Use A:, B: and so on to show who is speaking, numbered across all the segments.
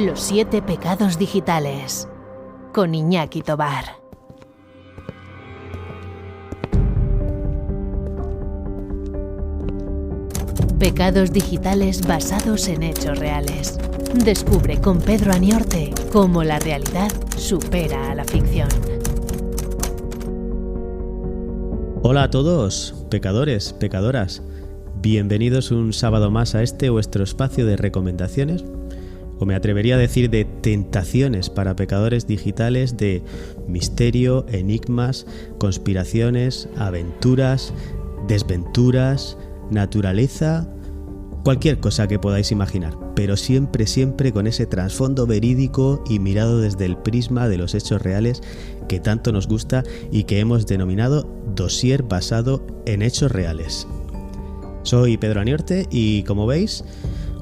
A: Los 7 pecados digitales, con Iñaki Tovar. Pecados digitales basados en hechos reales. Descubre con Pedro Aniorte cómo la realidad supera a la ficción.
B: Hola a todos, pecadores, pecadoras. Bienvenidos un sábado más a este vuestro espacio de recomendaciones, o me atrevería a decir de tentaciones para pecadores digitales, de misterio, enigmas, conspiraciones, aventuras, desventuras, naturaleza, cualquier cosa que podáis imaginar, pero siempre con ese trasfondo verídico y mirado desde el prisma de los hechos reales que tanto nos gusta y que hemos denominado dossier basado en hechos reales. Soy Pedro Aniorte y, como veis,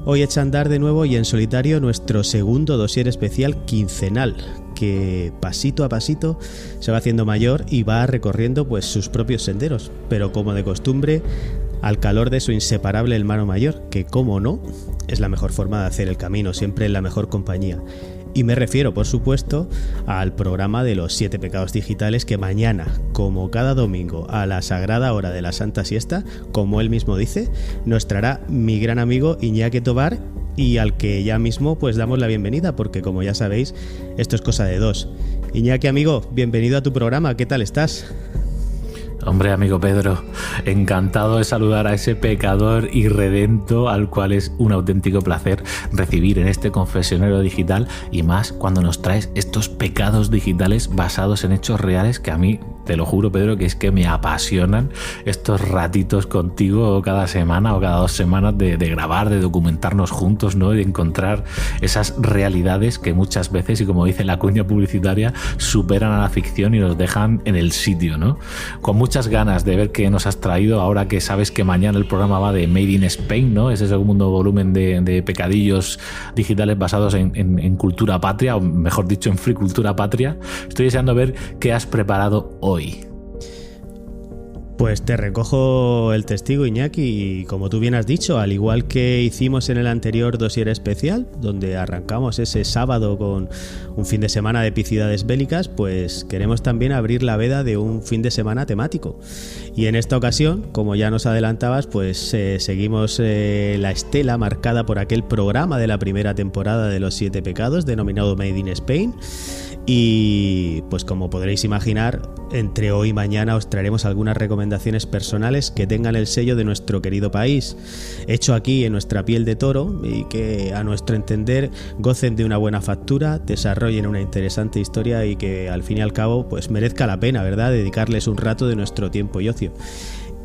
B: hoy echa a andar de nuevo y en solitario nuestro segundo dossier especial quincenal, que pasito a pasito se va haciendo mayor y va recorriendo pues sus propios senderos, pero como de costumbre, al calor de su inseparable hermano mayor, que como no, es la mejor forma de hacer el camino, siempre en la mejor compañía. Y me refiero, por supuesto, al programa de los 7 pecados digitales que mañana, como cada domingo, a la sagrada hora de la Santa Siesta, como él mismo dice, nos traerá mi gran amigo Iñaki Tovar, y al que ya mismo pues damos la bienvenida, porque como ya sabéis, esto es cosa de dos. Iñaki, amigo, bienvenido a tu programa, ¿qué tal estás?
C: Hombre, amigo Pedro, encantado de saludar a ese pecador irredento al cual es un auténtico placer recibir en este confesionario digital, y más cuando nos traes estos pecados digitales basados en hechos reales que a mí, te lo juro, Pedro, que es que me apasionan estos ratitos contigo cada semana o cada 2 semanas de grabar, de documentarnos juntos, ¿no? Y de encontrar esas realidades que muchas veces, y como dice la cuña publicitaria, superan a la ficción y nos dejan en el sitio, ¿no? Con muchas ganas de ver qué nos has traído ahora que sabes que mañana el programa va de Made in Spain, ¿no? Ese segundo volumen de pecadillos digitales basados en cultura patria, o mejor dicho, en free cultura patria. Estoy deseando ver qué has preparado hoy.
B: Pues te recojo el testigo, Iñaki, y como tú bien has dicho, al igual que hicimos en el anterior dossier especial, donde arrancamos ese sábado con un fin de semana de epicidades bélicas, pues queremos también abrir la veda de un fin de semana temático. Y en esta ocasión, como ya nos adelantabas, pues seguimos la estela marcada por aquel programa de la primera temporada de los 7 pecados, denominado Made in Spain. Y pues como podréis imaginar, entre hoy y mañana os traeremos algunas recomendaciones personales que tengan el sello de nuestro querido país, hecho aquí en nuestra piel de toro, y que a nuestro entender gocen de una buena factura, desarrollen una interesante historia y que al fin y al cabo pues merezca la pena, ¿verdad?, dedicarles un rato de nuestro tiempo y ocio.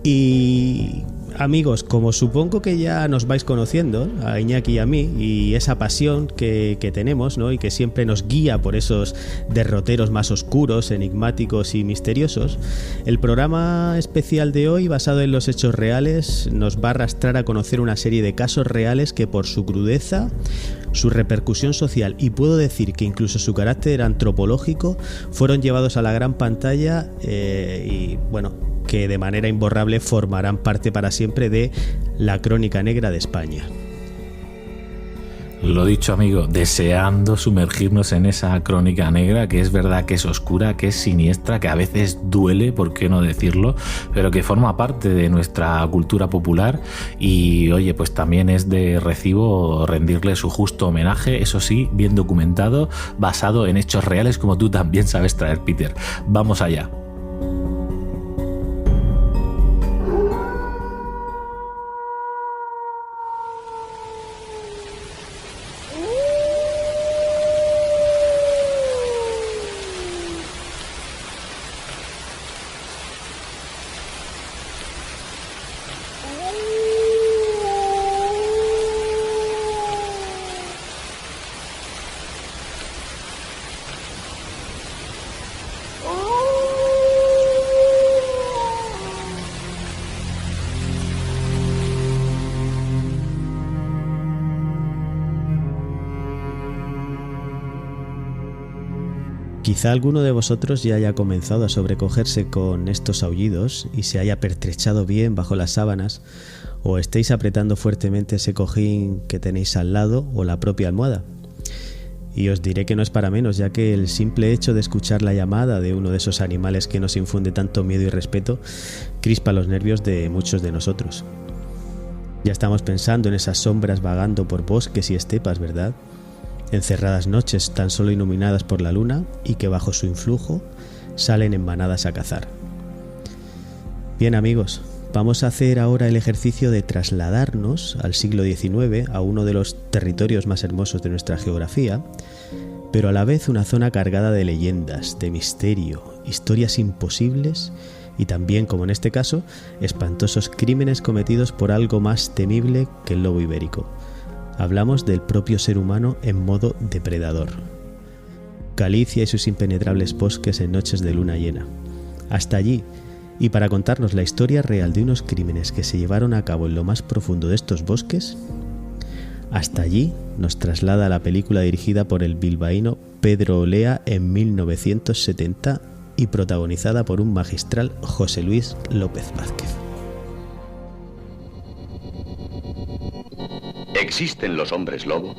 B: Y amigos, como supongo que ya nos vais conociendo, a Iñaki y a mí, y esa pasión que tenemos, ¿no?, y que siempre nos guía por esos derroteros más oscuros, enigmáticos y misteriosos, el programa especial de hoy, basado en los hechos reales, nos va a arrastrar a conocer una serie de casos reales que, por su crudeza, su repercusión social y puedo decir que incluso su carácter antropológico, fueron llevados a la gran pantalla y bueno, que de manera imborrable formarán parte para siempre de la crónica negra de España.
C: Lo dicho, amigo, deseando sumergirnos en esa crónica negra, que es verdad que es oscura, que es siniestra, que a veces duele, por qué no decirlo, pero que forma parte de nuestra cultura popular y, oye, pues también es de recibo rendirle su justo homenaje, eso sí, bien documentado, basado en hechos reales, como tú también sabes traer, Peter. Vamos allá.
B: Quizá alguno de vosotros ya haya comenzado a sobrecogerse con estos aullidos y se haya pertrechado bien bajo las sábanas, o estéis apretando fuertemente ese cojín que tenéis al lado o la propia almohada. Y os diré que no es para menos, ya que el simple hecho de escuchar la llamada de uno de esos animales que nos infunde tanto miedo y respeto crispa los nervios de muchos de nosotros. Ya estamos pensando en esas sombras vagando por bosques y estepas, ¿verdad? Encerradas noches tan solo iluminadas por la luna y que bajo su influjo salen en manadas a cazar. Bien, amigos, vamos a hacer ahora el ejercicio de trasladarnos al siglo XIX, a uno de los territorios más hermosos de nuestra geografía, pero a la vez una zona cargada de leyendas, de misterio, historias imposibles y también, como en este caso, espantosos crímenes cometidos por algo más temible que el lobo ibérico. Hablamos del propio ser humano en modo depredador. Galicia y sus impenetrables bosques en noches de luna llena. Hasta allí, y para contarnos la historia real de unos crímenes que se llevaron a cabo en lo más profundo de estos bosques, hasta allí nos traslada la película dirigida por el bilbaíno Pedro Olea en 1970 y protagonizada por un magistral José Luis López Vázquez.
D: ¿Existen los hombres lobo?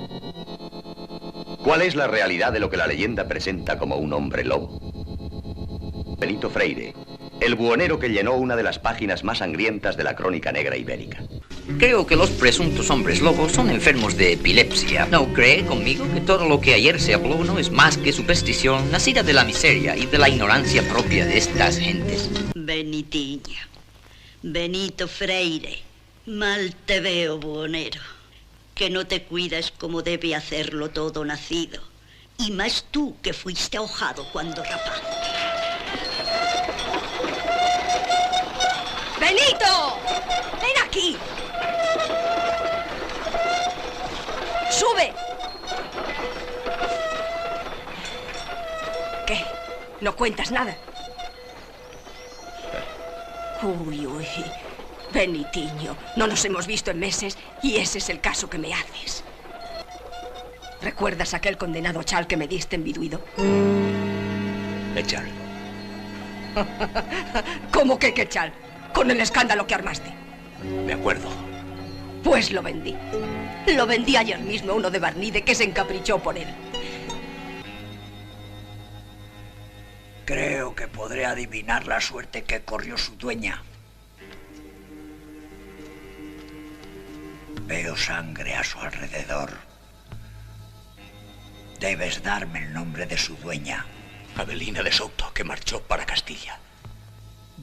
D: ¿Cuál es la realidad de lo que la leyenda presenta como un hombre lobo? Benito Freire, el buhonero que llenó una de las páginas más sangrientas de la crónica negra ibérica.
E: Creo que los presuntos hombres lobos son enfermos de epilepsia. ¿No cree conmigo que todo lo que ayer se habló no es más que superstición nacida de la miseria y de la ignorancia propia de estas gentes?
F: Benitiño, Benito Freire, mal te veo, buhonero, que no te cuidas como debe hacerlo todo nacido, y más tú que fuiste ahojado cuando rapaz.
G: ¡Benito! ¡Ven aquí! ¡Sube! ¿Qué? ¿No cuentas nada? Uy, Benitiño, no nos hemos visto en meses y ese es el caso que me haces. ¿Recuerdas aquel condenado chal que me diste en Biduido?
E: ¿Qué chal?
G: ¿Cómo que qué chal? Con el escándalo que armaste.
E: Me acuerdo.
G: Pues lo vendí. Lo vendí ayer mismo a uno de Barnide que se encaprichó por él.
H: Creo que podré adivinar la suerte que corrió su dueña. Veo sangre a su alrededor. Debes darme el nombre de su dueña.
E: Avelina de Souto, que marchó para Castilla.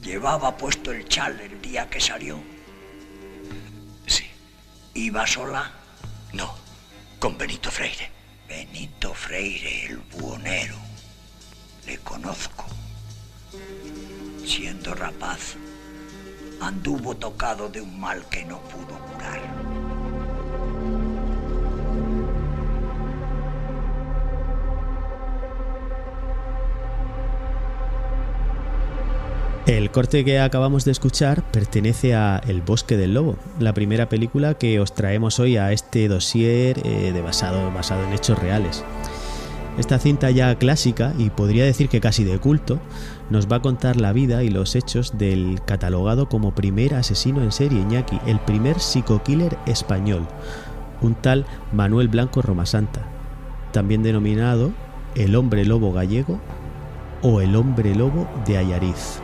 H: ¿Llevaba puesto el chal el día que salió?
E: Sí.
H: ¿Iba sola?
E: No, con Benito Freire.
H: Benito Freire, el buhonero. Le conozco. Siendo rapaz, anduvo tocado de un mal que no pudo curar.
B: El corte que acabamos de escuchar pertenece a El Bosque del Lobo, la primera película que os traemos hoy a este dossier basado en hechos reales. Esta cinta ya clásica, y podría decir que casi de culto, nos va a contar la vida y los hechos del catalogado como primer asesino en serie, Iñaki, el primer psico-killer español, un tal Manuel Blanco Romasanta, también denominado el hombre lobo gallego o el hombre lobo de Allariz.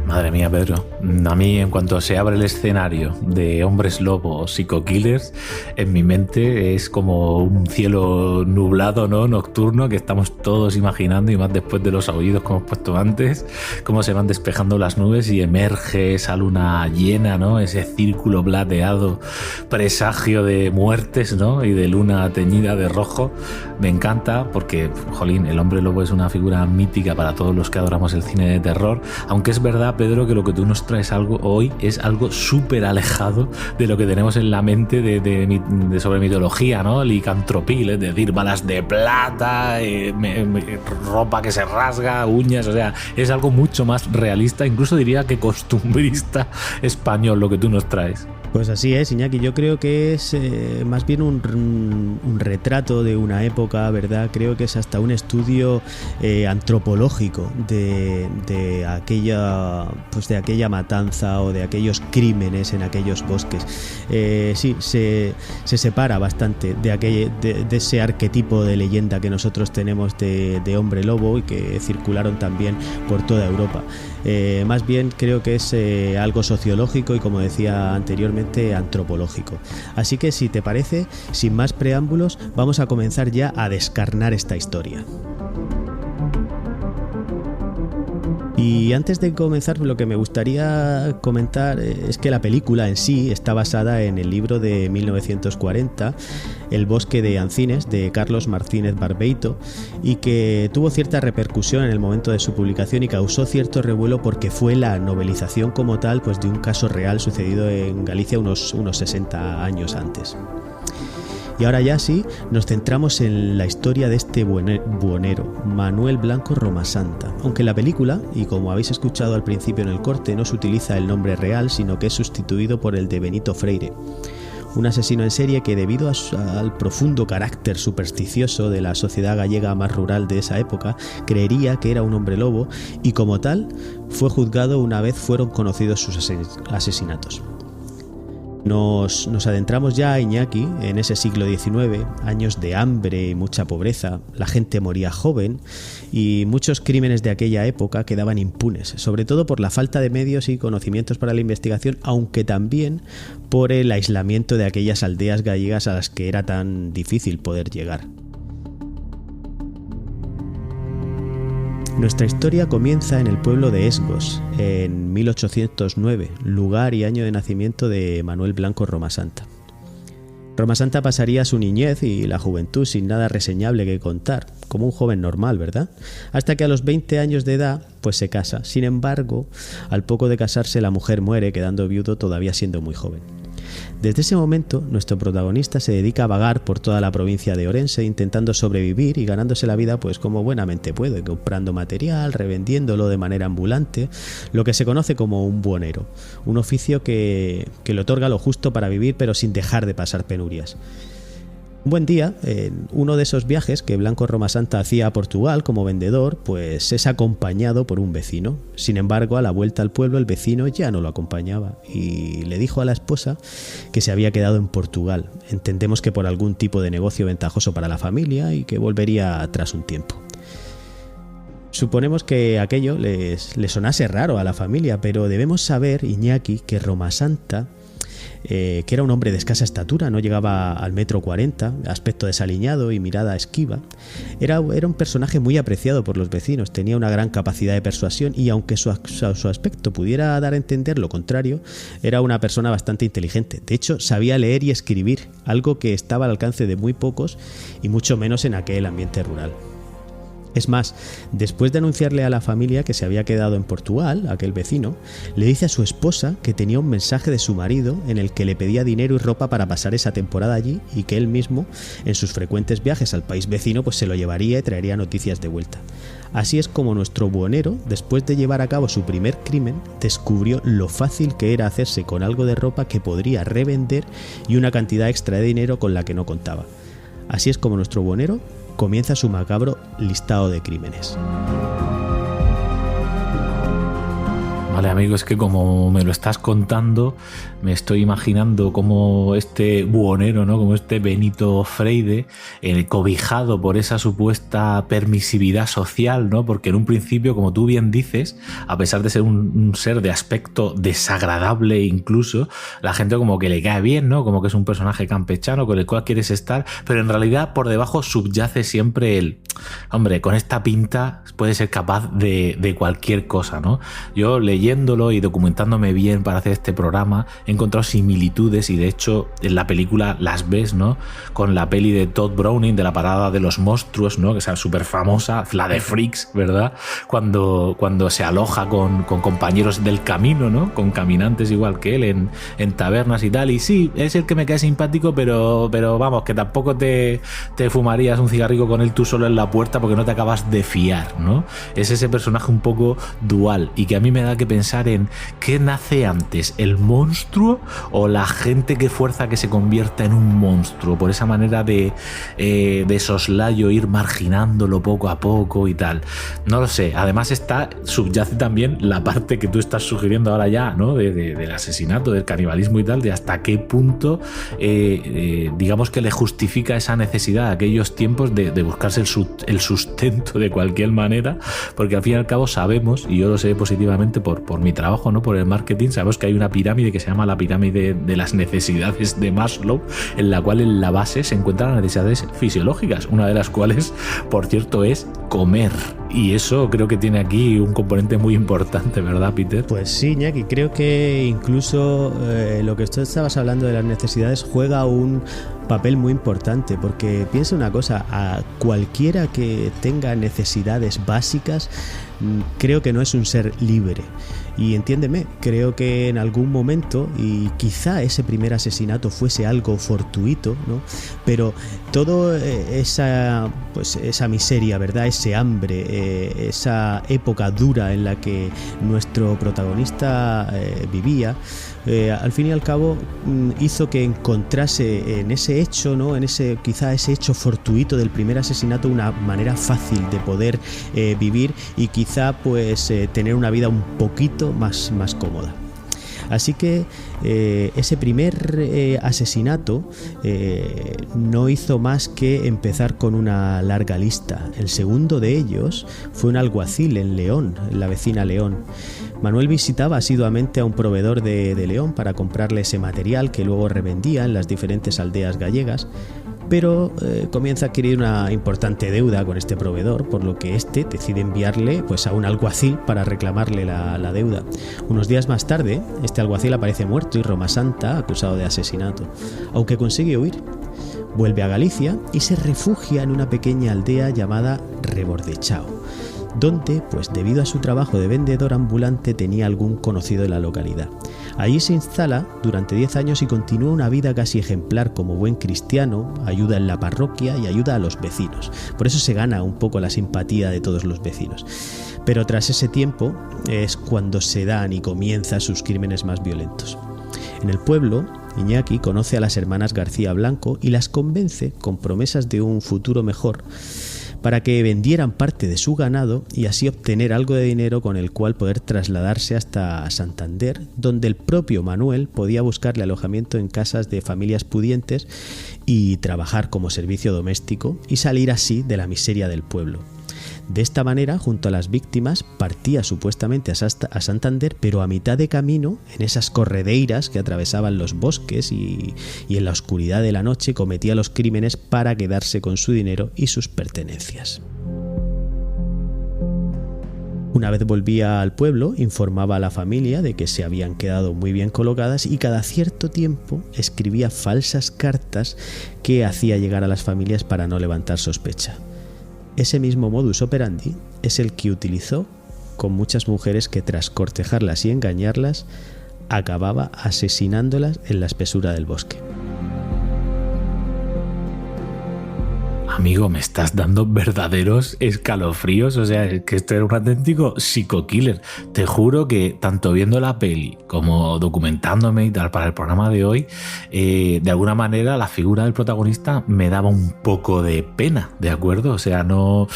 C: Madre mía, Pedro. A mí, en cuanto se abre el escenario de hombres lobo o psico-killers, en mi mente es como un cielo nublado, ¿no? Nocturno, que estamos todos imaginando, y más después de los aullidos que hemos puesto antes, cómo se van despejando las nubes y emerge esa luna llena, ¿no? Ese círculo plateado, presagio de muertes, ¿no? Y de luna teñida de rojo. Me encanta porque, jolín, el hombre lobo es una figura mítica para todos los que adoramos el cine de terror, aunque es verdad, Pedro, que lo que tú nos traes hoy es algo súper alejado de lo que tenemos en la mente de sobre mitología, ¿no? Licantropil, es decir, balas de plata, ropa que se rasga, uñas, o sea, es algo mucho más realista, incluso diría que costumbrista español lo que tú nos traes.
B: Pues así es, Iñaki. Yo creo que es más bien un retrato de una época, ¿verdad? Creo que es hasta un estudio antropológico de aquella matanza o de aquellos crímenes en aquellos bosques. Sí, se separa bastante de ese arquetipo de leyenda que nosotros tenemos de hombre lobo y que circularon también por toda Europa. Más bien creo que es algo sociológico y, como decía anteriormente, antropológico. Así que, si te parece, sin más preámbulos, vamos a comenzar ya a descarnar esta historia. Y antes de comenzar, lo que me gustaría comentar es que la película en sí está basada en el libro de 1940, El bosque de Ancines, de Carlos Martínez Barbeito, y que tuvo cierta repercusión en el momento de su publicación y causó cierto revuelo porque fue la novelización como tal, pues, de un caso real sucedido en Galicia unos 60 años antes. Y ahora ya sí, nos centramos en la historia de este buhonero, Manuel Blanco Romasanta. Aunque en la película, y como habéis escuchado al principio en el corte, no se utiliza el nombre real, sino que es sustituido por el de Benito Freire, un asesino en serie que, debido al profundo carácter supersticioso de la sociedad gallega más rural de esa época, creería que era un hombre lobo y, como tal, fue juzgado una vez fueron conocidos sus asesinatos. Nos adentramos ya, Iñaki, en ese siglo XIX, años de hambre y mucha pobreza, la gente moría joven y muchos crímenes de aquella época quedaban impunes, sobre todo por la falta de medios y conocimientos para la investigación, aunque también por el aislamiento de aquellas aldeas gallegas a las que era tan difícil poder llegar. Nuestra historia comienza en el pueblo de Esgos, en 1809, lugar y año de nacimiento de Manuel Blanco Romasanta. Romasanta pasaría su niñez y la juventud sin nada reseñable que contar, como un joven normal, ¿verdad? Hasta que a los 20 años de edad, pues se casa. Sin embargo, al poco de casarse, la mujer muere, quedando viudo todavía siendo muy joven. Desde ese momento, nuestro protagonista se dedica a vagar por toda la provincia de Orense, intentando sobrevivir y ganándose la vida pues como buenamente puede, comprando material, revendiéndolo de manera ambulante, lo que se conoce como un buhonero, un oficio que le otorga lo justo para vivir, pero sin dejar de pasar penurias. Un buen día, en uno de esos viajes que Blanco Romasanta hacía a Portugal como vendedor, pues es acompañado por un vecino. Sin embargo, a la vuelta al pueblo, el vecino ya no lo acompañaba y le dijo a la esposa que se había quedado en Portugal. Entendemos que por algún tipo de negocio ventajoso para la familia y que volvería tras un tiempo. Suponemos que aquello le sonase raro a la familia, pero debemos saber, Iñaki, que Romasanta, que era un hombre de escasa estatura, no llegaba al 1,40 m, aspecto desaliñado y mirada esquiva, era un personaje muy apreciado por los vecinos, tenía una gran capacidad de persuasión y, aunque su aspecto pudiera dar a entender lo contrario, era una persona bastante inteligente. De hecho, sabía leer y escribir, algo que estaba al alcance de muy pocos y mucho menos en aquel ambiente rural. Es más, después de anunciarle a la familia que se había quedado en Portugal, aquel vecino, le dice a su esposa que tenía un mensaje de su marido en el que le pedía dinero y ropa para pasar esa temporada allí y que él mismo, en sus frecuentes viajes al país vecino, pues se lo llevaría y traería noticias de vuelta. Así es como nuestro buhonero, después de llevar a cabo su primer crimen, descubrió lo fácil que era hacerse con algo de ropa que podría revender y una cantidad extra de dinero con la que no contaba. Así es como nuestro buhonero comienza su macabro listado de crímenes.
C: Vale, amigo, es que como me lo estás contando, me estoy imaginando como este buhonero, ¿no? Como este Benito Freire, cobijado por esa supuesta permisividad social, ¿no? Porque en un principio, como tú bien dices, a pesar de ser un ser de aspecto desagradable incluso, la gente como que le cae bien, ¿no? Como que es un personaje campechano con el cual quieres estar, pero en realidad por debajo subyace siempre el... Hombre, con esta pinta puede ser capaz de cualquier cosa, ¿no? Yo leyéndolo y documentándome bien para hacer este programa he encontrado similitudes y de hecho en la película las ves, ¿no? Con la peli de Todd Browning de la parada de los monstruos, ¿no? Que es súper famosa, la de Freaks, ¿verdad? Cuando se aloja con compañeros del camino, ¿no? Con caminantes igual que él en tabernas y tal. Y sí, es el que me cae simpático, pero vamos, que tampoco te fumarías un cigarrillo con él tú solo en la puerta porque no te acabas de fiar, ¿no? Es ese personaje un poco dual y que a mí me da que pensar pensar en qué nace antes, el monstruo o la gente que fuerza que se convierta en un monstruo, por esa manera de soslayo ir marginándolo poco a poco y tal. No lo sé. Además subyace también la parte que tú estás sugiriendo ahora ya, ¿no? Del asesinato, del canibalismo y tal, de hasta qué punto digamos que le justifica esa necesidad de aquellos tiempos de buscarse el sustento de cualquier manera, porque al fin y al cabo sabemos, y yo lo sé positivamente por mi trabajo, ¿no? Por el marketing, sabemos que hay una pirámide que se llama la pirámide de las necesidades de Maslow, en la cual en la base se encuentran las necesidades fisiológicas, una de las cuales, por cierto, es comer. Y eso creo que tiene aquí un componente muy importante, ¿verdad, Peter?
B: Pues sí, Iñaki, creo que incluso lo que tú estabas hablando de las necesidades juega un papel muy importante, porque piensa una cosa, a cualquiera que tenga necesidades básicas, creo que no es un ser libre. Y entiéndeme, creo que en algún momento, y quizá ese primer asesinato fuese algo fortuito, ¿no? Pero toda esa miseria, ¿verdad? Ese hambre, esa época dura en la que nuestro protagonista vivía, al fin y al cabo hizo que encontrase en ese hecho, ¿no? Quizá ese hecho fortuito del primer asesinato, una manera fácil de poder vivir y quizá pues tener una vida un poquito más cómoda. Así que ese primer asesinato no hizo más que empezar con una larga lista. El segundo de ellos fue un alguacil en León, en la vecina León. Manuel visitaba asiduamente a un proveedor de León para comprarle ese material que luego revendía en las diferentes aldeas gallegas, pero comienza a adquirir una importante deuda con este proveedor, por lo que este decide enviarle pues a un alguacil para reclamarle la deuda. Unos días más tarde, este alguacil aparece muerto y Roma Santa acusado de asesinato, aunque consigue huir. Vuelve a Galicia y se refugia en una pequeña aldea llamada Rebordechao, donde, pues debido a su trabajo de vendedor ambulante, tenía algún conocido de la localidad. Allí se instala durante 10 años y continúa una vida casi ejemplar como buen cristiano, ayuda en la parroquia y ayuda a los vecinos. Por eso se gana un poco la simpatía de todos los vecinos. Pero tras ese tiempo es cuando se dan y comienzan sus crímenes más violentos. En el pueblo, Iñaki conoce a las hermanas García Blanco y las convence con promesas de un futuro mejor, para que vendieran parte de su ganado y así obtener algo de dinero con el cual poder trasladarse hasta Santander, donde el propio Manuel podía buscarle alojamiento en casas de familias pudientes y trabajar como servicio doméstico y salir así de la miseria del pueblo. De esta manera, junto a las víctimas, partía supuestamente a Santander, pero a mitad de camino, en esas corredeiras que atravesaban los bosques y en la oscuridad de la noche, cometía los crímenes para quedarse con su dinero y sus pertenencias. Una vez volvía al pueblo, informaba a la familia de que se habían quedado muy bien colocadas y cada cierto tiempo escribía falsas cartas que hacía llegar a las familias para no levantar sospecha. Ese mismo modus operandi es el que utilizó con muchas mujeres que, tras cortejarlas y engañarlas, acababa asesinándolas en la espesura del bosque.
C: Amigo, me estás dando verdaderos escalofríos, o sea, que esto era un auténtico psico-killer. Te juro que tanto viendo la peli como documentándome y tal para el programa de hoy, de alguna manera la figura del protagonista me daba un poco de pena, ¿de acuerdo? O sea, no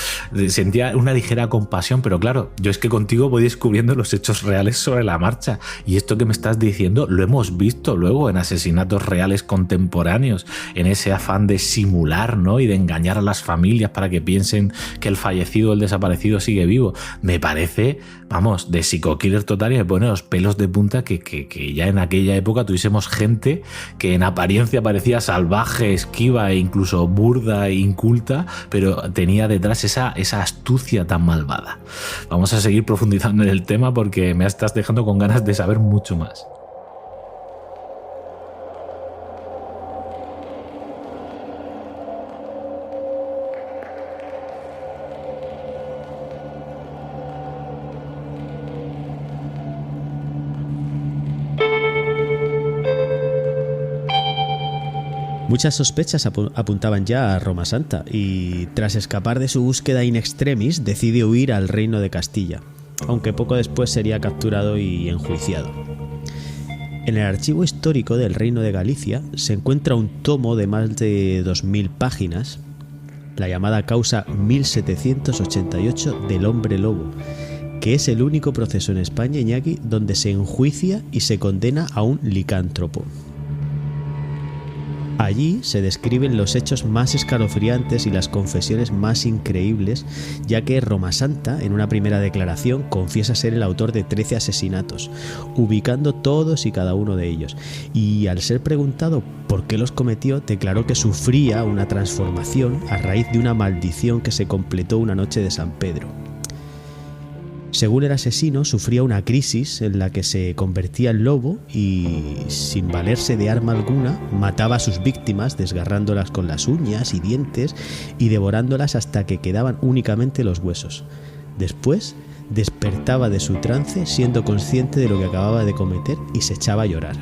C: sentía una ligera compasión, pero claro, yo es que contigo voy descubriendo los hechos reales sobre la marcha, y esto que me estás diciendo lo hemos visto luego en asesinatos reales contemporáneos, en ese afán de simular, ¿no? Y de engañar a las familias para que piensen que el fallecido o el desaparecido sigue vivo. Me parece, vamos, de psico-killer total, y me pone los pelos de punta que ya en aquella época tuviésemos gente que en apariencia parecía salvaje, esquiva e incluso burda e inculta, pero tenía detrás esa astucia tan malvada. Vamos a seguir profundizando en el tema porque me estás dejando con ganas de saber mucho más.
B: Muchas sospechas apuntaban ya a Roma Santa y, tras escapar de su búsqueda in extremis, decide huir al reino de Castilla. aunque poco después sería capturado y enjuiciado. En el archivo histórico del Reino de Galicia se encuentra un tomo de más de 2000 páginas, la llamada causa 1788 del hombre lobo, que es el único proceso en España, Iñaki, donde se enjuicia y se condena a un licántropo. Allí se describen los hechos más escalofriantes y las confesiones más increíbles, ya que Roma Santa, en una primera declaración, confiesa ser el autor de 13 asesinatos, ubicando todos y cada uno de ellos. Y al ser preguntado por qué los cometió, declaró que sufría una transformación a raíz de una maldición que se completó una noche de San Pedro. Según el asesino, sufría una crisis en la que se convertía en lobo y, sin valerse de arma alguna, mataba a sus víctimas desgarrándolas con las uñas y dientes y devorándolas hasta que quedaban únicamente los huesos. Después, despertaba de su trance siendo consciente de lo que acababa de cometer y se echaba a llorar.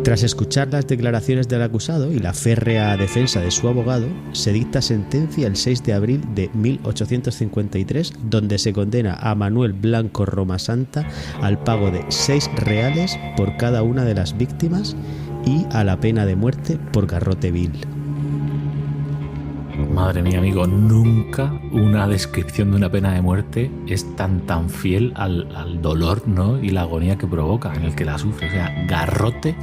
B: Tras escuchar las declaraciones del acusado y la férrea defensa de su abogado, se dicta sentencia el 6 de abril de 1853, donde se condena a Manuel Blanco Roma Santa al pago de 6 reales por cada una de las víctimas y a la pena de muerte por garrote vil.
C: Madre mía, amigo, nunca una descripción de una pena de muerte es tan fiel al dolor, ¿no? Y la agonía que provoca, en el que la sufre. O sea, garrote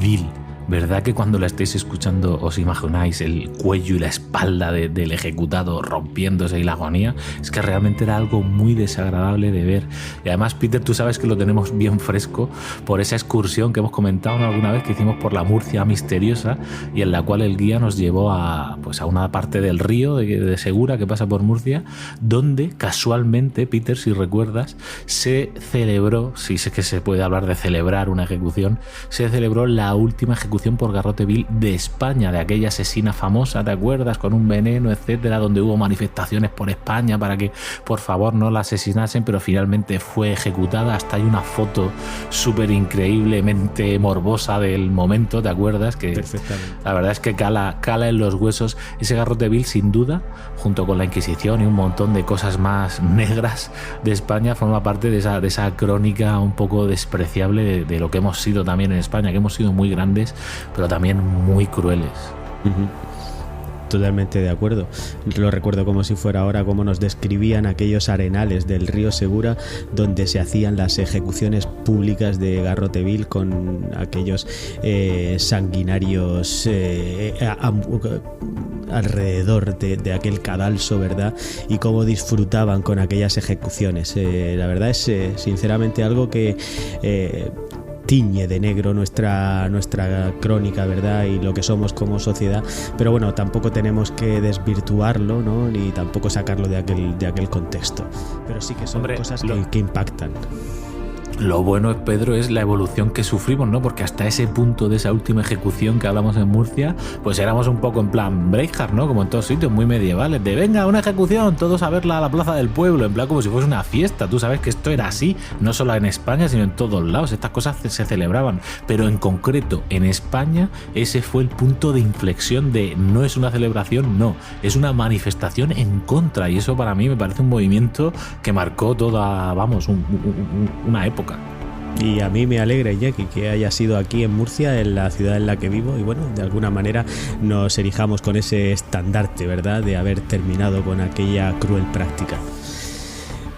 C: vil. ¿Verdad que cuando la estéis escuchando os imagináis el cuello y la espalda del ejecutado rompiéndose y la agonía? Es que realmente era algo muy desagradable de ver. Y además, Peter, tú sabes que lo tenemos bien fresco por esa excursión que hemos comentado alguna vez que hicimos por la Murcia misteriosa y en la cual el guía nos llevó a una parte del río de Segura que pasa por Murcia, donde casualmente, Peter, si recuerdas, se celebró, si sé que se puede hablar de celebrar una ejecución, se celebró la última ejecución por garrote vil de España, de aquella asesina famosa, ¿te acuerdas? Con un veneno, etcétera, donde hubo manifestaciones por España para que por favor no la asesinasen, pero finalmente fue ejecutada. Hasta hay una foto súper increíblemente morbosa del momento, ¿te acuerdas? Que la verdad es que cala en los huesos. Ese garrote vil, sin duda, junto con la Inquisición y un montón de cosas más negras de España, forma parte de esa crónica un poco despreciable de lo que hemos sido también en España, que hemos sido muy grandes pero también muy crueles.
B: Totalmente de acuerdo. Lo recuerdo como si fuera ahora, cómo nos describían aquellos arenales del río Segura donde se hacían las ejecuciones públicas de garrote vil con aquellos sanguinarios alrededor de aquel cadalso, ¿verdad? Y cómo disfrutaban con aquellas ejecuciones. La verdad es sinceramente algo que tiñe de negro nuestra crónica, ¿verdad? Y lo que somos como sociedad, pero bueno, tampoco tenemos que desvirtuarlo, ¿no? Ni tampoco sacarlo de aquel contexto, pero sí que son cosas que impactan.
C: Lo bueno, Pedro, es la evolución que sufrimos, ¿no? Porque hasta ese punto de esa última ejecución que hablamos en Murcia, pues éramos un poco en plan Braveheart, ¿no? Como en todos sitios muy medievales, de venga, una ejecución, todos a verla a la plaza del pueblo, en plan como si fuese una fiesta. Tú sabes que esto era así, no solo en España, sino en todos lados. Estas cosas se celebraban, pero en concreto en España ese fue el punto de inflexión de no es una celebración, no, es una manifestación en contra, y eso para mí me parece un movimiento que marcó toda, una época.
B: Y a mí me alegra, Iñaki, que haya sido aquí en Murcia, en la ciudad en la que vivo, y bueno, de alguna manera nos erijamos con ese estandarte, ¿verdad?, de haber terminado con aquella cruel práctica.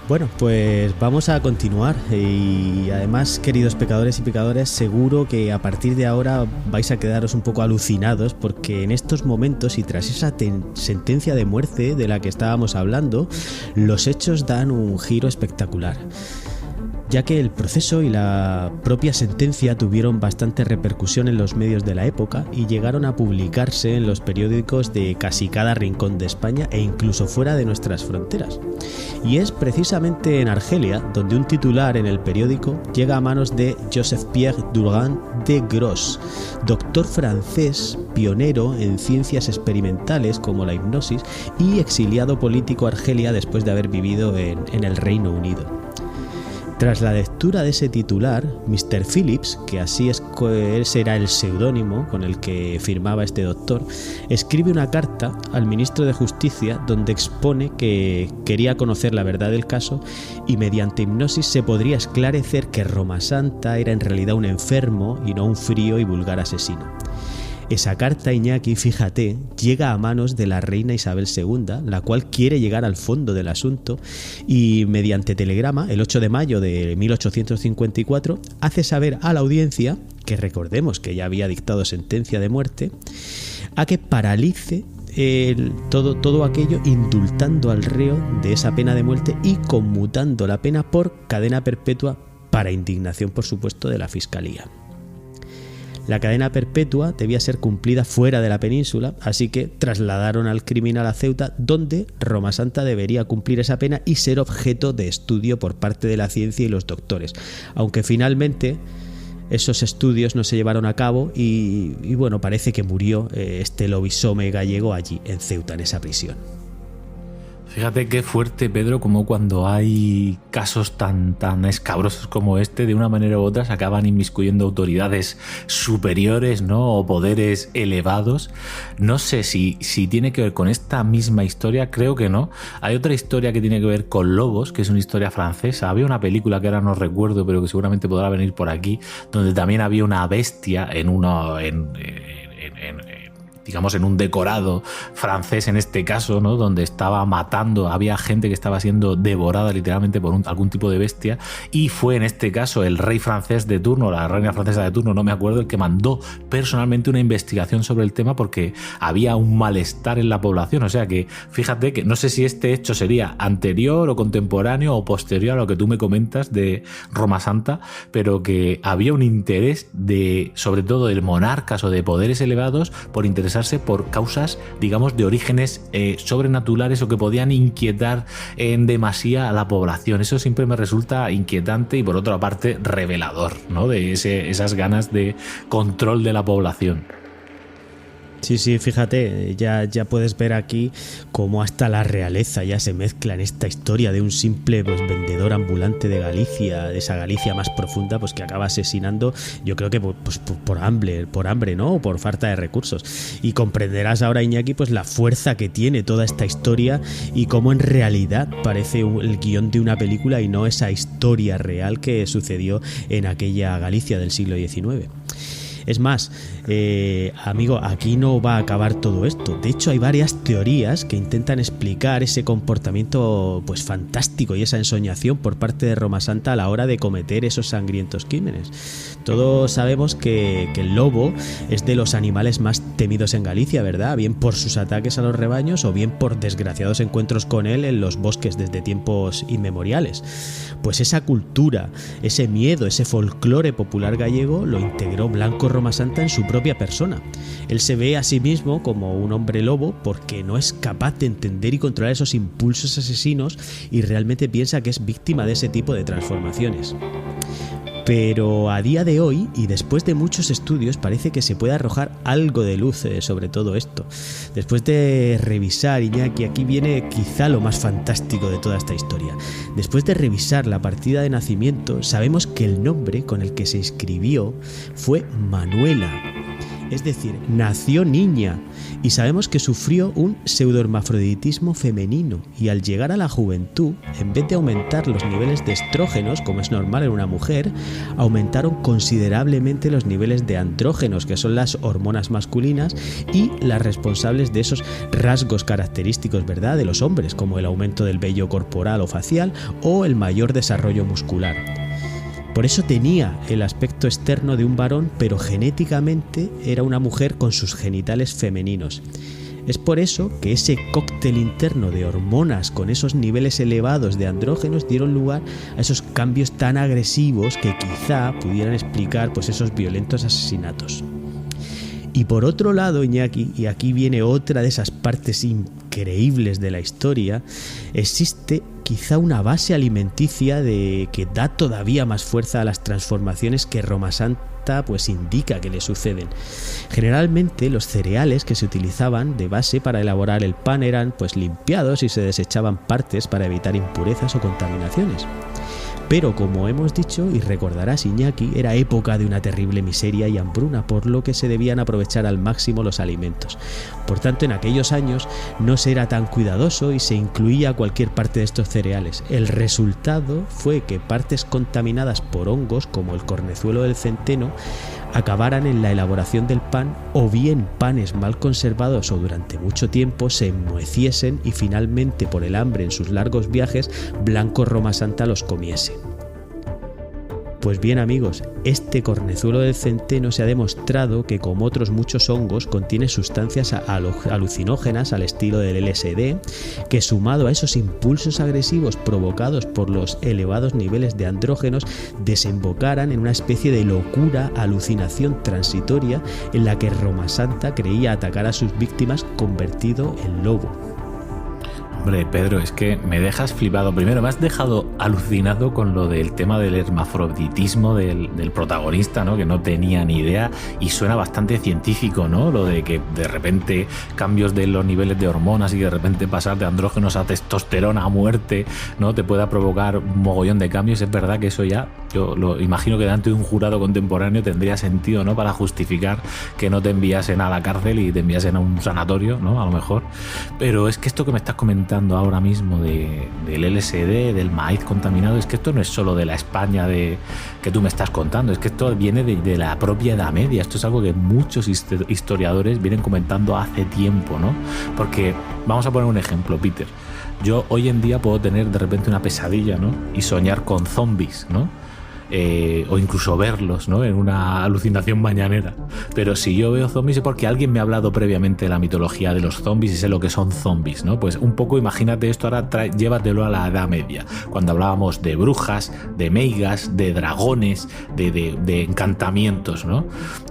B: Bueno, pues vamos a continuar, y además, queridos pecadores y pecadoras, seguro que a partir de ahora vais a quedaros un poco alucinados, porque en estos momentos y tras esa sentencia de muerte de la que estábamos hablando, los hechos dan un giro espectacular, ya que el proceso y la propia sentencia tuvieron bastante repercusión en los medios de la época y llegaron a publicarse en los periódicos de casi cada rincón de España e incluso fuera de nuestras fronteras. Y es precisamente en Argelia donde un titular en el periódico llega a manos de Joseph-Pierre Durand de Gros, doctor francés, pionero en ciencias experimentales como la hipnosis y exiliado político a Argelia después de haber vivido en el Reino Unido. Tras la lectura de ese titular, Mr. Phillips, que así es ese era el seudónimo con el que firmaba este doctor, escribe una carta al ministro de Justicia donde expone que quería conocer la verdad del caso y mediante hipnosis se podría esclarecer que Roma Santa era en realidad un enfermo y no un frío y vulgar asesino. Esa carta, Iñaki, fíjate, llega a manos de la reina Isabel II, la cual quiere llegar al fondo del asunto y mediante telegrama, el 8 de mayo de 1854, hace saber a la audiencia, que recordemos que ya había dictado sentencia de muerte, a que paralice todo aquello, indultando al reo de esa pena de muerte y conmutando la pena por cadena perpetua para indignación, por supuesto, de la Fiscalía. La cadena perpetua debía ser cumplida fuera de la península, así que trasladaron al criminal a Ceuta, donde Roma Santa debería cumplir esa pena y ser objeto de estudio por parte de la ciencia y los doctores, aunque finalmente esos estudios no se llevaron a cabo y bueno, parece que murió este lobisome gallego allí en Ceuta, en esa prisión.
C: Fíjate qué fuerte, Pedro, como cuando hay casos tan escabrosos como este, de una manera u otra se acaban inmiscuyendo autoridades superiores, ¿no? O poderes elevados. No sé si tiene que ver con esta misma historia, creo que no. Hay otra historia que tiene que ver con lobos, que es una historia francesa. Había una película que ahora no recuerdo, pero que seguramente podrá venir por aquí, donde también había una bestia digamos en un decorado francés en este caso, ¿no? Donde estaba matando, había gente que estaba siendo devorada literalmente por algún tipo de bestia, y fue en este caso el rey francés de turno, la reina francesa de turno, no me acuerdo, el que mandó personalmente una investigación sobre el tema porque había un malestar en la población. O sea que fíjate que no sé si este hecho sería anterior o contemporáneo o posterior a lo que tú me comentas de Roma Santa, pero que había un interés de, sobre todo de monarcas o de poderes elevados, por interesarse por causas, digamos, de orígenes sobrenaturales o que podían inquietar en demasía a la población. Eso siempre me resulta inquietante y por otra parte revelador, ¿no? De esas ganas de control de la población.
B: Sí, fíjate, ya puedes ver aquí cómo hasta la realeza ya se mezcla en esta historia de un simple vendedor ambulante de Galicia, de esa Galicia más profunda, pues que acaba asesinando, yo creo que pues, por hambre, ¿no? O por falta de recursos. Y comprenderás ahora, Iñaki, pues la fuerza que tiene toda esta historia y cómo en realidad parece el guión de una película y no esa historia real que sucedió en aquella Galicia del siglo XIX. Es más, amigo, aquí no va a acabar todo esto. De hecho, hay varias teorías que intentan explicar ese comportamiento pues fantástico y esa ensoñación por parte de Roma Santa a la hora de cometer esos sangrientos crímenes. Todos sabemos que el lobo es de los animales más temidos en Galicia, ¿verdad? Bien por sus ataques a los rebaños o bien por desgraciados encuentros con él en los bosques desde tiempos inmemoriales. Pues esa cultura, ese miedo, ese folclore popular gallego lo integró Blanco Roma Santa en su propia persona. Él se ve a sí mismo como un hombre lobo porque no es capaz de entender y controlar esos impulsos asesinos y realmente piensa que es víctima de ese tipo de transformaciones. Pero a día de hoy, y después de muchos estudios, parece que se puede arrojar algo de luz sobre todo esto. Después de revisar, Iñaki, aquí viene quizá lo más fantástico de toda esta historia. Después de revisar la partida de nacimiento, sabemos que el nombre con el que se inscribió fue Manuela. Es decir, nació niña, y sabemos que sufrió un pseudohermafroditismo femenino y al llegar a la juventud, en vez de aumentar los niveles de estrógenos, como es normal en una mujer, aumentaron considerablemente los niveles de andrógenos, que son las hormonas masculinas y las responsables de esos rasgos característicos, ¿verdad?, de los hombres, como el aumento del vello corporal o facial o el mayor desarrollo muscular. Por eso tenía el aspecto externo de un varón, pero genéticamente era una mujer con sus genitales femeninos. Es por eso que ese cóctel interno de hormonas con esos niveles elevados de andrógenos dieron lugar a esos cambios tan agresivos que quizá pudieran explicar pues esos violentos asesinatos. Y por otro lado, Iñaki, y aquí viene otra de esas partes increíbles de la historia, existe quizá una base alimenticia que da todavía más fuerza a las transformaciones que Roma Santa pues indica que le suceden. Generalmente los cereales que se utilizaban de base para elaborar el pan eran pues limpiados y se desechaban partes para evitar impurezas o contaminaciones. Pero como hemos dicho, y recordarás Iñaki, era época de una terrible miseria y hambruna, por lo que se debían aprovechar al máximo los alimentos. Por tanto, en aquellos años no se era tan cuidadoso y se incluía cualquier parte de estos cereales. El resultado fue que partes contaminadas por hongos, como el cornezuelo del centeno, acabaran en la elaboración del pan, o bien panes mal conservados o durante mucho tiempo se enmoheciesen y finalmente, por el hambre en sus largos viajes, Blanco Roma Santa los comiese. Pues bien, amigos, este cornezuelo del centeno se ha demostrado que, como otros muchos hongos, contiene sustancias alucinógenas al estilo del LSD, que, sumado a esos impulsos agresivos provocados por los elevados niveles de andrógenos, desembocaran en una especie de locura, alucinación transitoria en la que Roma Santa creía atacar a sus víctimas convertido en lobo.
C: Hombre, Pedro, es que me dejas flipado. Primero, me has dejado alucinado con lo del tema del hermafroditismo del protagonista, ¿no? Que no tenía ni idea, y suena bastante científico, ¿no? Lo de que de repente cambios de los niveles de hormonas y de repente pasar de andrógenos a testosterona a muerte, ¿no? Te pueda provocar un mogollón de cambios. Es verdad que eso ya, yo lo imagino que delante de un jurado contemporáneo tendría sentido, ¿no? Para justificar que no te enviasen a la cárcel y te enviasen a un sanatorio, ¿no? A lo mejor. Pero es que esto que me estás comentando ahora mismo del LSD, del maíz contaminado, es que esto no es solo de la España que tú me estás contando, es que esto viene de la propia Edad Media. Esto es algo que muchos historiadores vienen comentando hace tiempo, ¿no? Porque vamos a poner un ejemplo, Peter. Yo hoy en día puedo tener de repente una pesadilla, ¿no? Y soñar con zombies, ¿no? O incluso verlos, ¿no? En una alucinación mañanera. Pero si yo veo zombies es porque alguien me ha hablado previamente de la mitología de los zombies y sé lo que son zombies, ¿no? Pues un poco imagínate esto ahora, llévatelo a la Edad Media, cuando hablábamos de brujas, de meigas, de dragones, de encantamientos, ¿no?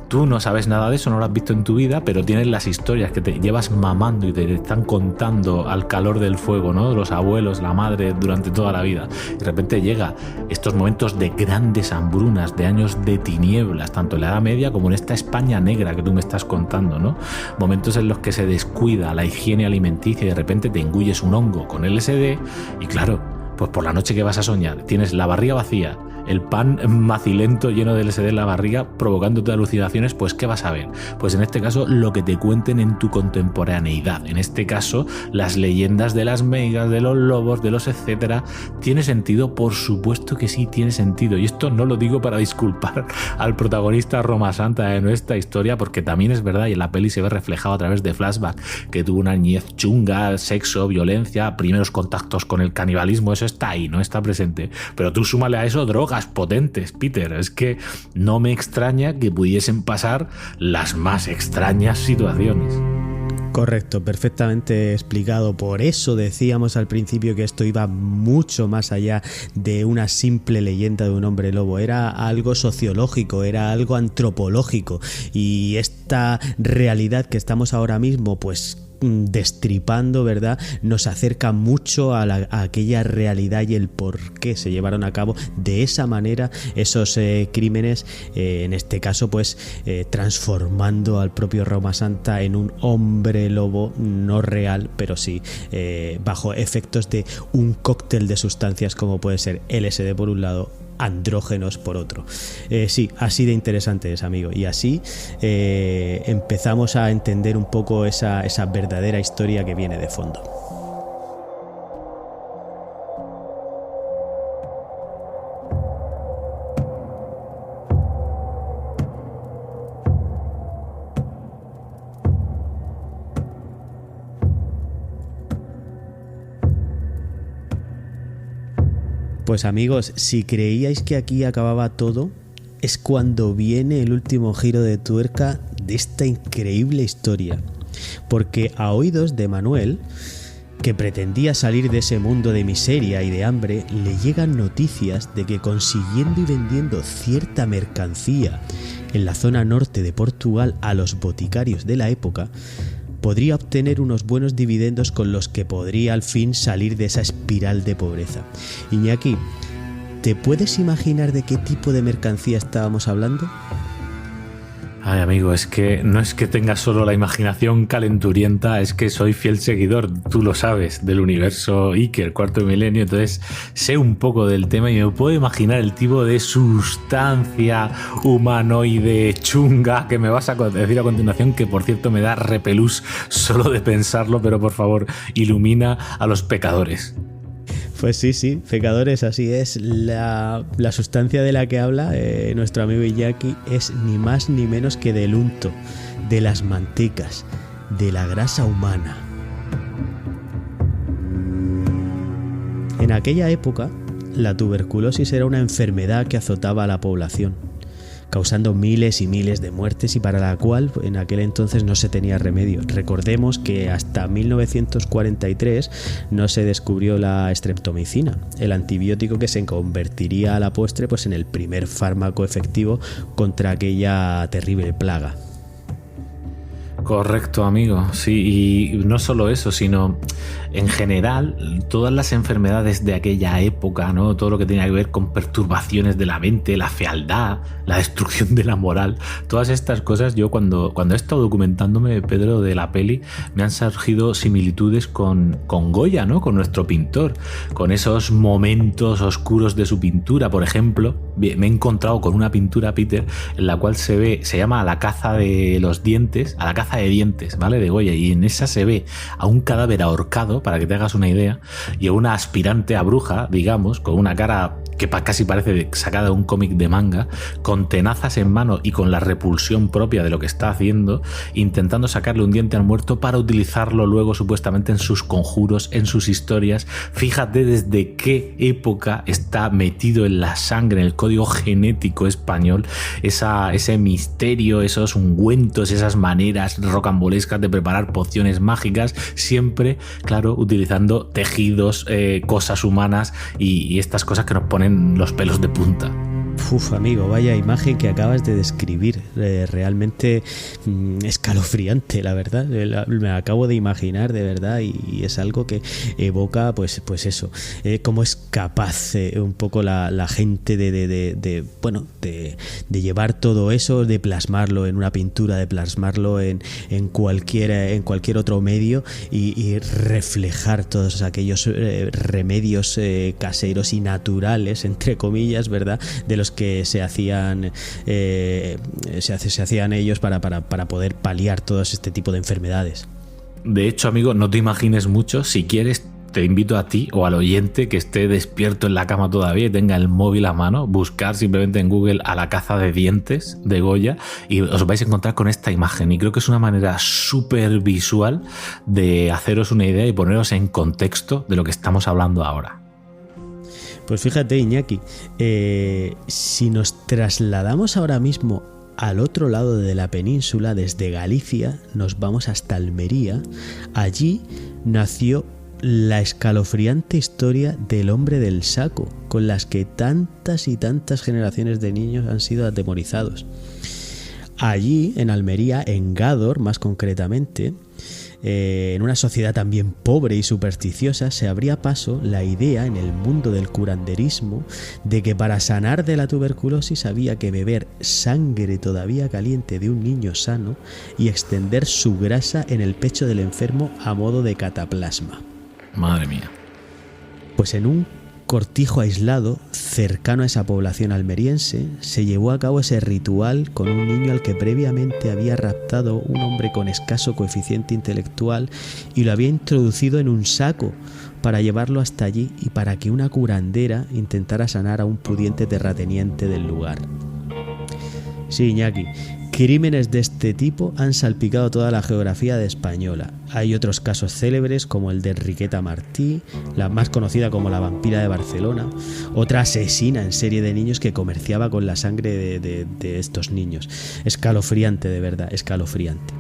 C: Tú no sabes nada de eso, no lo has visto en tu vida, pero tienes las historias que te llevas mamando y te están contando al calor del fuego, ¿no? Los abuelos, la madre, durante toda la vida. Y de repente llega estos momentos de grandes hambrunas, de años de tinieblas, tanto en la Edad Media como en esta España negra que tú me estás contando, ¿no? Momentos en los que se descuida la higiene alimenticia y de repente te engulles un hongo con LSD y, claro, pues por la noche que vas a soñar, tienes la barriga vacía, el pan macilento lleno de LSD en la barriga provocándote alucinaciones, pues ¿qué vas a ver? Pues en este caso lo que te cuenten en tu contemporaneidad, en este caso las leyendas de las meigas, de los lobos, de los etcétera. ¿Tiene sentido? Por supuesto que sí tiene sentido, y esto no lo digo para disculpar al protagonista Roma Santa de nuestra historia, porque también es verdad, y en la peli se ve reflejado a través de flashback, que tuvo una niñez chunga, sexo, violencia, primeros contactos con el canibalismo. Eso está ahí, no está presente, pero tú súmale a eso drogas potentes, Peter. Es que no me extraña que pudiesen pasar las más extrañas situaciones.
B: Correcto, perfectamente explicado. Por eso decíamos al principio que esto iba mucho más allá de una simple leyenda de un hombre lobo. Era algo sociológico, era algo antropológico, y esta realidad que estamos ahora mismo pues destripando, ¿verdad?, nos acerca mucho a aquella realidad y el por qué se llevaron a cabo de esa manera esos crímenes, en este caso pues transformando al propio Roma Santa en un hombre lobo no real, pero sí bajo efectos de un cóctel de sustancias como puede ser LSD por un lado, andrógenos por otro. Sí, así de interesante es, amigo, y así empezamos a entender un poco esa verdadera historia que viene de fondo. Pues amigos, si creíais que aquí acababa todo, es cuando viene el último giro de tuerca de esta increíble historia. Porque a oídos de Manuel, que pretendía salir de ese mundo de miseria y de hambre, le llegan noticias de que consiguiendo y vendiendo cierta mercancía en la zona norte de Portugal a los boticarios de la época, podría obtener unos buenos dividendos con los que podría al fin salir de esa espiral de pobreza. Iñaki, ¿te puedes imaginar de qué tipo de mercancía estábamos hablando?
C: Ay, amigo, es que no es que tenga solo la imaginación calenturienta, es que soy fiel seguidor, tú lo sabes, del universo Iker, Cuarto Milenio, entonces sé un poco del tema y me puedo imaginar el tipo de sustancia humanoide chunga que me vas a decir a continuación, que por cierto me da repelús solo de pensarlo, pero por favor, ilumina a los pecadores.
B: Pues sí, pecadores, así es. La sustancia de la que habla nuestro amigo Iñaki es ni más ni menos que del unto, de las mantecas, de la grasa humana. En aquella época, la tuberculosis era una enfermedad que azotaba a la población, causando miles y miles de muertes y para la cual en aquel entonces no se tenía remedio. Recordemos que hasta 1943 no se descubrió la streptomicina, el antibiótico que se convertiría a la postre pues en el primer fármaco efectivo contra aquella terrible plaga.
C: Correcto, amigo. Sí, y no solo eso, sino en general todas las enfermedades de aquella época, ¿no? Todo lo que tenía que ver con perturbaciones de la mente, la fealdad, la destrucción de la moral, todas estas cosas. Yo cuando he estado documentándome, Pedro, de la peli, me han surgido similitudes con Goya, ¿no? Con nuestro pintor, con esos momentos oscuros de su pintura. Por ejemplo, me he encontrado con una pintura, Peter, en la cual se llama La caza de los dientes, a la caza de dientes, ¿vale? De Goya, y en esa se ve a un cadáver ahorcado, para que te hagas una idea, y a una aspirante a bruja, digamos, con una cara que casi parece sacada de un cómic de manga, con tenazas en mano y con la repulsión propia de lo que está haciendo, intentando sacarle un diente al muerto para utilizarlo luego supuestamente en sus conjuros, en sus historias. Fíjate desde qué época está metido en la sangre, en el código genético español, ese misterio, esos ungüentos, esas maneras rocambolescas de preparar pociones mágicas, siempre, claro, utilizando tejidos, cosas humanas y estas cosas que nos ponen los pelos de punta.
B: Uf, amigo, vaya imagen que acabas de describir, realmente escalofriante, la verdad. Me acabo de imaginar, de verdad, y es algo que evoca, pues eso, cómo es capaz un poco la gente de llevar todo eso, de plasmarlo en una pintura, de plasmarlo en cualquier otro medio y reflejar todos aquellos remedios caseros y naturales, entre comillas, ¿verdad?, de los que se hacían ellos para poder paliar todo este tipo de enfermedades.
C: De hecho, amigo, no te imagines mucho. Si quieres, te invito a ti o al oyente que esté despierto en la cama todavía y tenga el móvil a mano, buscar simplemente en Google A la caza de dientes de Goya y os vais a encontrar con esta imagen, y creo que es una manera súper visual de haceros una idea y poneros en contexto de lo que estamos hablando ahora.
B: Pues fíjate, Iñaki, si nos trasladamos ahora mismo al otro lado de la península, desde Galicia, nos vamos hasta Almería. Allí nació la escalofriante historia del hombre del saco, con las que tantas y tantas generaciones de niños han sido atemorizados. Allí, en Almería, en Gádor más concretamente, en una sociedad también pobre y supersticiosa, se abría paso la idea en el mundo del curanderismo de que para sanar de la tuberculosis había que beber sangre todavía caliente de un niño sano y extender su grasa en el pecho del enfermo a modo de cataplasma.
C: Madre mía.
B: Pues en un cortijo aislado cercano a esa población almeriense se llevó a cabo ese ritual con un niño al que previamente había raptado un hombre con escaso coeficiente intelectual y lo había introducido en un saco para llevarlo hasta allí y para que una curandera intentara sanar a un pudiente terrateniente del lugar. Sí, Iñaki, crímenes de este tipo han salpicado toda la geografía de española. Hay otros casos célebres como el de Enriqueta Martí, la más conocida como la vampira de Barcelona, otra asesina en serie de niños que comerciaba con la sangre de estos niños. Escalofriante, de verdad, escalofriante.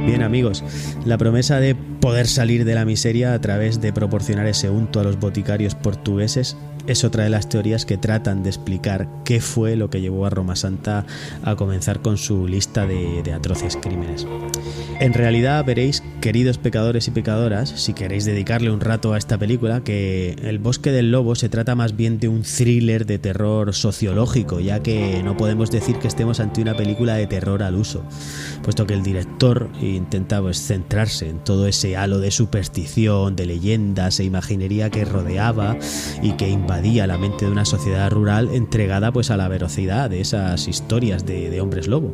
B: Bien, amigos, la promesa de poder salir de la miseria a través de proporcionar ese unto a los boticarios portugueses es otra de las teorías que tratan de explicar qué fue lo que llevó a Roma Santa a comenzar con su lista de atroces crímenes. En realidad veréis, queridos pecadores y pecadoras, si queréis dedicarle un rato a esta película, que El Bosque del Lobo se trata más bien de un thriller de terror sociológico, ya que no podemos decir que estemos ante una película de terror al uso, puesto que el director intenta centrarse en todo ese halo de superstición, de leyendas e imaginería que rodeaba y que invadía la mente de una sociedad rural entregada pues a la veracidad de esas historias de hombres lobo.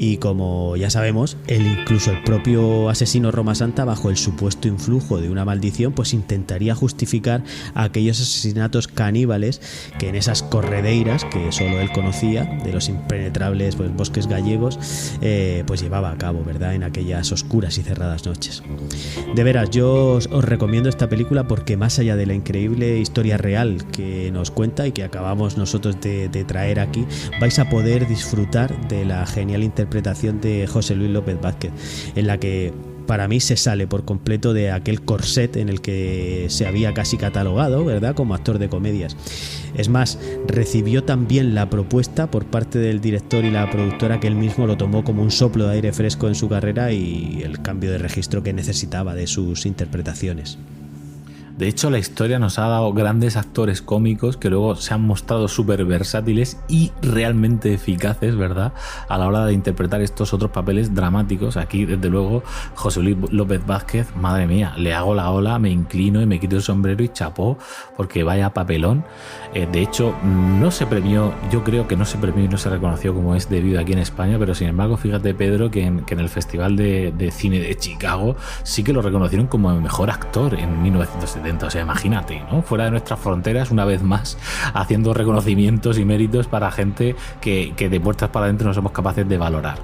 B: Y como ya sabemos, incluso el propio asesino Roma Santa, bajo el supuesto influjo de una maldición, pues intentaría justificar aquellos asesinatos caníbales que en esas corredeiras que solo él conocía, de los impenetrables pues, bosques gallegos, pues llevaba a cabo, ¿verdad?, en aquellas oscuras y cerradas noches. De veras, yo os recomiendo esta película porque más allá de la increíble historia real que nos cuenta y que acabamos nosotros de traer aquí, vais a poder disfrutar de la genial interpretación de José Luis López Vázquez, en la que para mí se sale por completo de aquel corset en el que se había casi catalogado, ¿verdad?, como actor de comedias. Es más, recibió también la propuesta por parte del director y la productora, que él mismo lo tomó como un soplo de aire fresco en su carrera y el cambio de registro que necesitaba de sus interpretaciones.
C: De hecho, la historia nos ha dado grandes actores cómicos que luego se han mostrado súper versátiles y realmente eficaces, ¿verdad?, a la hora de interpretar estos otros papeles dramáticos. Aquí, desde luego, José Luis López Vázquez, madre mía, le hago la ola, me inclino y me quito el sombrero y chapó, porque vaya papelón. De hecho, no se premió, yo creo que no se premió y no se reconoció como es debido aquí en España, pero sin embargo, fíjate, Pedro, que en el Festival de Cine de Chicago sí que lo reconocieron como el mejor actor en 1970. O sea, imagínate, ¿no?, fuera de nuestras fronteras, una vez más, haciendo reconocimientos y méritos para gente que de puertas para adentro no somos capaces de valorar.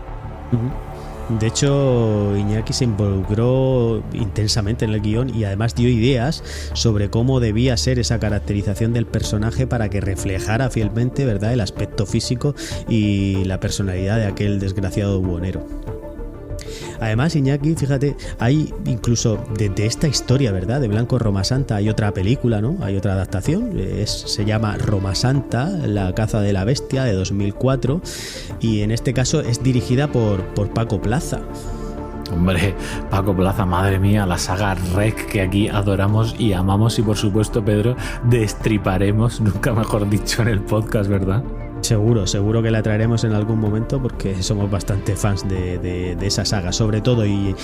B: De hecho, Iñaki se involucró intensamente en el guión y además dio ideas sobre cómo debía ser esa caracterización del personaje para que reflejara fielmente, ¿verdad?, el aspecto físico y la personalidad de aquel desgraciado buhonero. Además, Iñaki, fíjate, hay incluso de esta historia, ¿verdad?, de Blanco Roma Santa, hay otra película, ¿no? Hay otra adaptación, se llama Roma Santa, la caza de la bestia, de 2004, y en este caso es dirigida por Paco Plaza.
C: Hombre, Paco Plaza, madre mía, la saga REC que aquí adoramos y amamos, y por supuesto, Pedro, destriparemos, nunca mejor dicho, en el podcast, ¿verdad?
B: Seguro que la traeremos en algún momento porque somos bastante fans de esa saga, sobre todo, y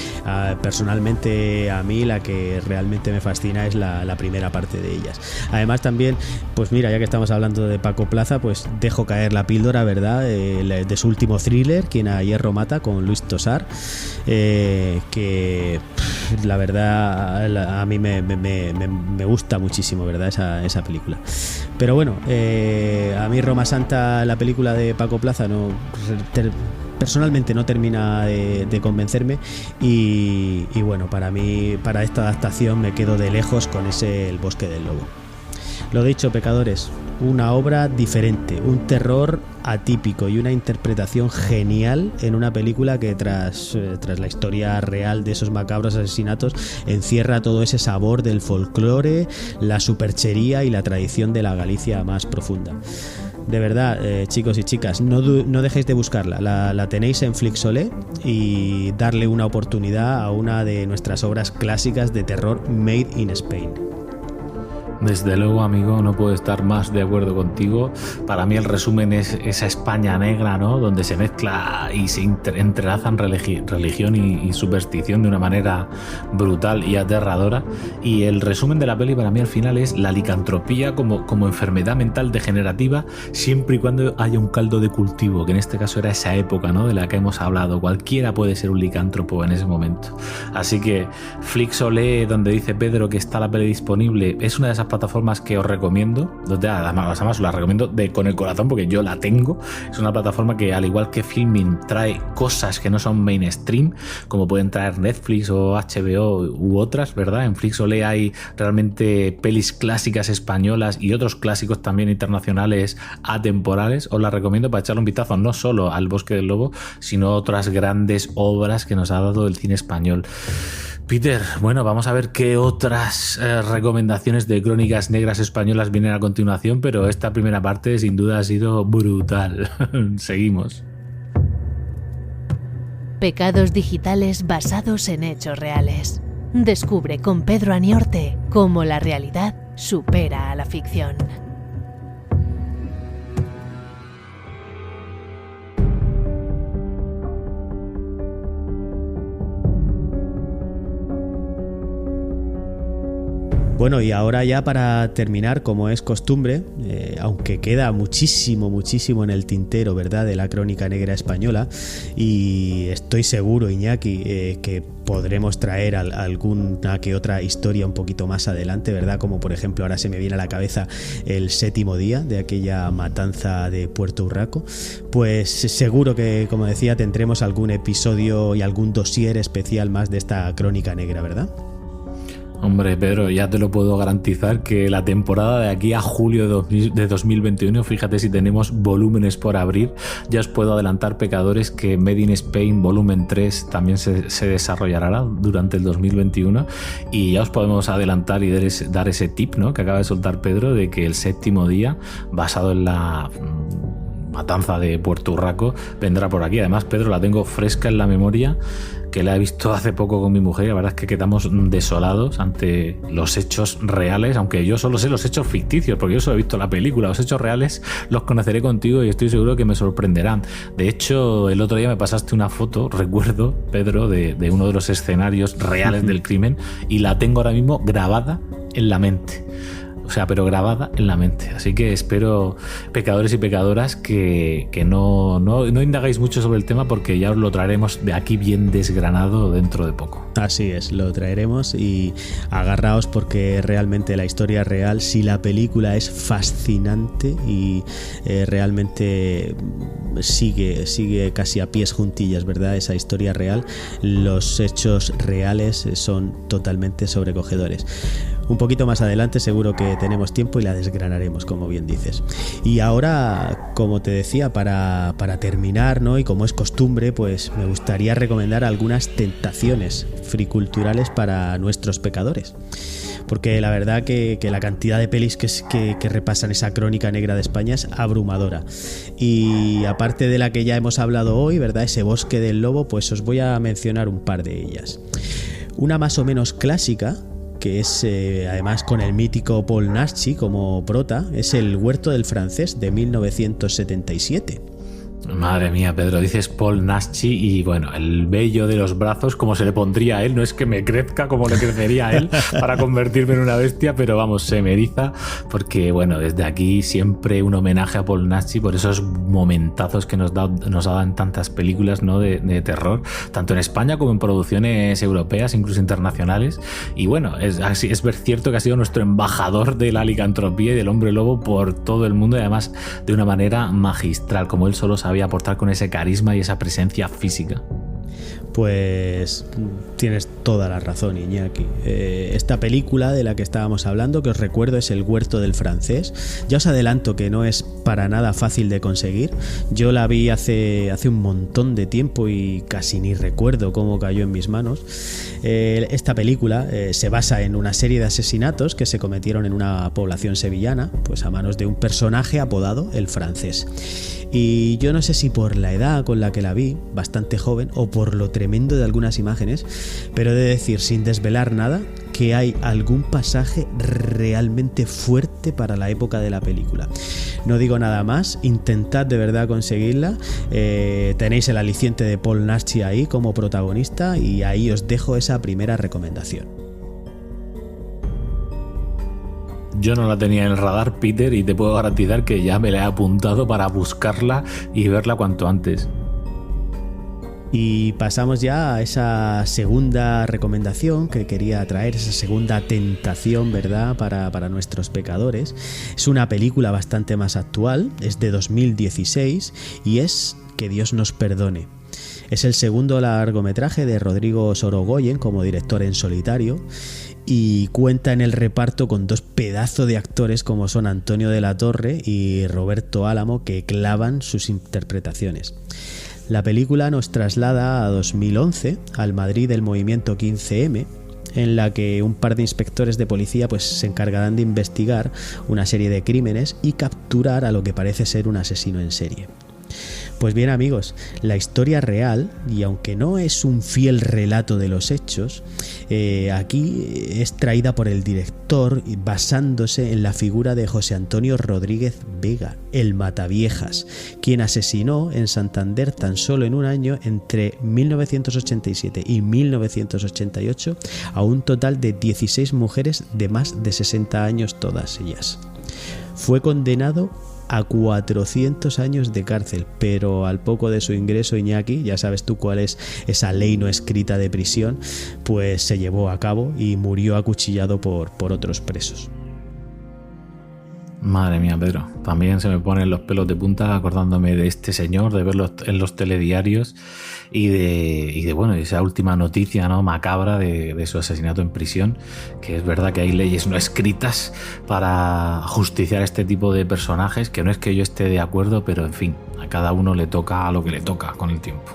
B: personalmente a mí la que realmente me fascina es la primera parte de ellas. Además también, pues mira, ya que estamos hablando de Paco Plaza, pues dejo caer la píldora, ¿verdad?, de su último thriller, Quien a hierro mata, con Luis Tosar, que la verdad a mí me gusta muchísimo, ¿verdad?, esa película. Pero bueno, a mí Roma Santa, la película de Paco Plaza, personalmente no termina de convencerme y bueno, para mí, para esta adaptación me quedo de lejos con ese El Bosque del Lobo. Lo dicho, pecadores, una obra diferente, un terror atípico y una interpretación genial en una película que tras la historia real de esos macabros asesinatos encierra todo ese sabor del folclore, la superchería y la tradición de la Galicia más profunda. De verdad, chicos y chicas, no dejéis de buscarla, la tenéis en Flixolé, y darle una oportunidad a una de nuestras obras clásicas de terror made in Spain.
C: Desde luego, amigo, no puedo estar más de acuerdo contigo. Para mí el resumen es esa España negra, ¿no?, donde se mezcla y se entrelazan religión y superstición de una manera brutal y aterradora. Y el resumen de la peli para mí al final es la licantropía como enfermedad mental degenerativa, siempre y cuando haya un caldo de cultivo, que en este caso era esa época, ¿no?, de la que hemos hablado. Cualquiera puede ser un licántropo en ese momento. Así que Flixolé, donde dice Pedro que está la peli disponible, es una de esas plataformas que os recomiendo, donde además os la recomiendo con el corazón porque yo la tengo. Es una plataforma que, al igual que Filmin, trae cosas que no son mainstream, como pueden traer Netflix o HBO u otras, ¿verdad? En Flixolé hay realmente pelis clásicas españolas y otros clásicos también internacionales atemporales. Os la recomiendo para echarle un vistazo no solo al Bosque del Lobo, sino a otras grandes obras que nos ha dado el cine español. Peter, bueno, vamos a ver qué otras recomendaciones de crónicas negras españolas vienen a continuación, pero esta primera parte sin duda ha sido brutal. Seguimos.
A: Pecados digitales basados en hechos reales. Descubre con Pedro Aniorte cómo la realidad supera a la ficción.
B: Bueno, y ahora ya para terminar, como es costumbre, aunque queda muchísimo en el tintero, ¿verdad?, de la crónica negra española, y estoy seguro, Iñaki, que podremos traer alguna que otra historia un poquito más adelante, ¿verdad? Como por ejemplo ahora se me viene a la cabeza el 7º día de aquella matanza de Puerto Urraco. Pues seguro que, como decía, tendremos algún episodio y algún dossier especial más de esta crónica negra, ¿verdad?
C: Hombre, Pedro, ya te lo puedo garantizar que la temporada de aquí a julio de 2021, fíjate si tenemos volúmenes por abrir, ya os puedo adelantar, pecadores, que Made in Spain volumen 3 también se desarrollará durante el 2021, y ya os podemos adelantar y dar ese tip, ¿no?, que acaba de soltar Pedro, de que el 7º día, basado en la matanza de Puerto Urraco, vendrá por aquí. Además, Pedro, la tengo fresca en la memoria, que la he visto hace poco con mi mujer, y la verdad es que quedamos desolados ante los hechos reales, aunque yo solo sé los hechos ficticios, porque yo solo he visto la película. Los hechos reales los conoceré contigo y estoy seguro que me sorprenderán. De hecho, el otro día me pasaste una foto, recuerdo, Pedro, de uno de los escenarios reales del crimen, y la tengo ahora mismo grabada en la mente. O sea, pero grabada en la mente. Así que espero, pecadores y pecadoras, que no indagáis mucho sobre el tema, porque ya os lo traeremos de aquí bien desgranado dentro de poco.
B: Así es, lo traeremos, y agarraos, porque realmente la historia real, si la película es fascinante y realmente sigue casi a pies juntillas, ¿verdad?, esa historia real, los hechos reales son totalmente sobrecogedores. Un poquito más adelante seguro que tenemos tiempo y la desgranaremos, como bien dices. Y ahora, como te decía, para terminar, ¿no?, y como es costumbre, pues me gustaría recomendar algunas tentaciones friculturales para nuestros pecadores. Porque la verdad que la cantidad de pelis que repasan esa crónica negra de España es abrumadora. Y aparte de la que ya hemos hablado hoy, ¿verdad?, ese Bosque del Lobo, pues os voy a mencionar un par de ellas. Una más o menos clásica, que es además con el mítico Paul Naschy como prota, es El Huerto del Francés, de 1977.
C: Madre mía, Pedro, dices Paul Naschy y bueno, el vello de los brazos, como se le pondría a él, no es que me crezca como le crecería a él para convertirme en una bestia, pero vamos, se me eriza, porque bueno, desde aquí siempre un homenaje a Paul Naschy por esos momentazos que nos ha dado en tantas películas, ¿no?, de terror, tanto en España como en producciones europeas, incluso internacionales. Y bueno, es cierto que ha sido nuestro embajador de la licantropía y del hombre lobo por todo el mundo, y además de una manera magistral, como él solo sabe aportar, con ese carisma y esa presencia física.
B: Pues tienes toda la razón, Iñaki. Esta película de la que estábamos hablando, que os recuerdo, es El Huerto del Francés. Ya os adelanto que no es para nada fácil de conseguir. Yo la vi hace un montón de tiempo y casi ni recuerdo cómo cayó en mis manos. Esta película se basa en una serie de asesinatos que se cometieron en una población sevillana, pues a manos de un personaje apodado El Francés. Y yo no sé si por la edad con la que la vi, bastante joven, o por lo tremendo de algunas imágenes, pero he de decir, sin desvelar nada, que hay algún pasaje realmente fuerte para la época de la película. No digo nada más, intentad de verdad conseguirla. Tenéis el aliciente de Paul Naschy ahí como protagonista, y ahí os dejo esa primera recomendación.
C: Yo no la tenía en el radar, Peter, y te puedo garantizar que ya me la he apuntado para buscarla y verla cuanto antes.
B: Y pasamos ya a esa segunda recomendación que quería traer, esa segunda tentación, ¿verdad?, para nuestros pecadores. Es una película bastante más actual, es de 2016 y es Que Dios nos perdone. Es el segundo largometraje de Rodrigo Sorogoyen como director en solitario, y cuenta en el reparto con dos pedazos de actores como son Antonio de la Torre y Roberto Álamo, que clavan sus interpretaciones. La película nos traslada a 2011, al Madrid del movimiento 15M, en la que un par de inspectores de policía pues se encargarán de investigar una serie de crímenes y capturar a lo que parece ser un asesino en serie. Pues bien, amigos, la historia real, y aunque no es un fiel relato de los hechos, aquí es traída por el director basándose en la figura de José Antonio Rodríguez Vega, el Mataviejas, quien asesinó en Santander tan solo en un año, entre 1987 y 1988, a un total de 16 mujeres de más de 60 años todas ellas. Fue condenado a 400 años de cárcel, pero al poco de su ingreso, Iñaki, ya sabes tú cuál es esa ley no escrita de prisión, pues se llevó a cabo y murió acuchillado por otros presos.
C: Madre mía, Pedro, también se me ponen los pelos de punta acordándome de este señor, de verlo en los telediarios y de bueno, esa última noticia, ¿no?, macabra de su asesinato en prisión, que es verdad que hay leyes no escritas para justiciar este tipo de personajes, que no es que yo esté de acuerdo, pero en fin, a cada uno le toca lo que le toca con el tiempo.